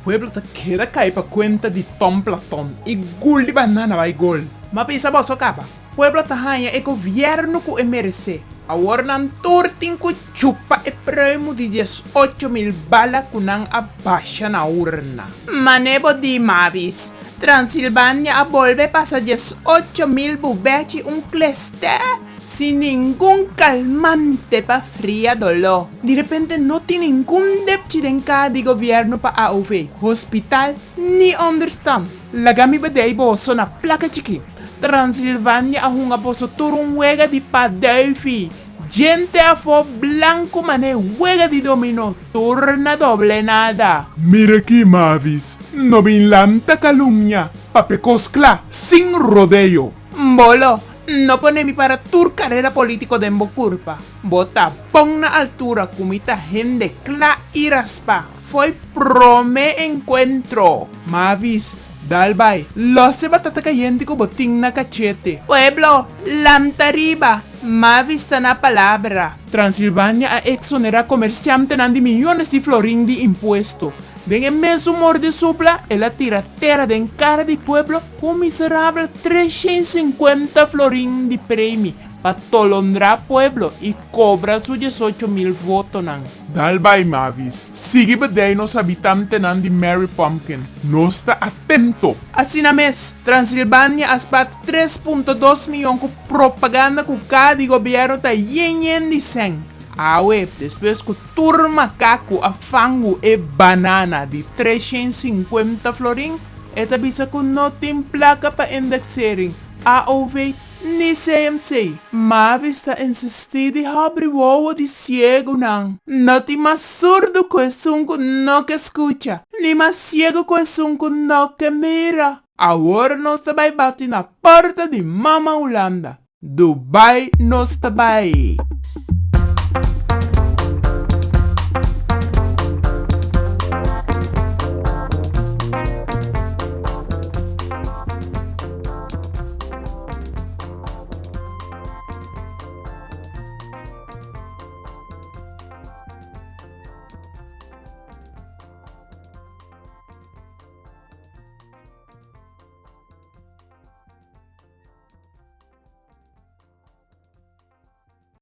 Pueblo ta queda cair pa cuenta de Tom Platón e gol de banana vai gol. Mas pensa bosso capa. Pueblo ta hanha e governo ku merece. Agora nan tortin ku chupa e prêmio de 18.000 bala kunang abaixa na urna. Manebo di Mavis. Transilvânia a volve passa 18.000 bubete cleste. Sin ningún calmante pa fría dolor. De repente no tiene ningún depchidenka de gobierno pa AOV, hospital, ni understand. Lagami ba day boso na placa chiqui. Transilvânia a hunga boso turun huega de padelfi. Gente a fo blanco mané huega de dominó, turna doble nada. Mira aquí Mavis, no vinlanta calumnia, papecoscla, sin rodeo. Bolo. No pone mi para tur carrera político de Mbocurpa. Bota pon na altura kumita gente cla iraspa. Foi prome encuentro. Mavis, dalbay. Lo se batata cayente ko boting na cachete. Pueblo, lamtariba. Mavis está na palabra. Transilvânia a exonera comerciante de millones de florín de impuesto. Ven en mes humor de supla, en la tiratera de encara de pueblo, un miserable 350 florín de premio, pa tolondrar pueblo y cobra sus 18.000 votos nan. Dalbay Mavis, sigue bedei nos habitantes nan de Mary Pumpkin, no está atento. Así na mes, Transilvânia aspat 3.2 milhões com propaganda com cada gobierno ta yen de 100. Awe, depois que turma caco a fango e banana de 350 florin, eta bisa que não tem placa para indexering. AOV, ni CMC. Mavis está insistindo de abrir o ovo de ciego não. Não tem mais surdo com esse não que escuta, nem mais ciego com esse não que mira. Agora nós também bate na porta de Mama Holanda. Dubai nós também.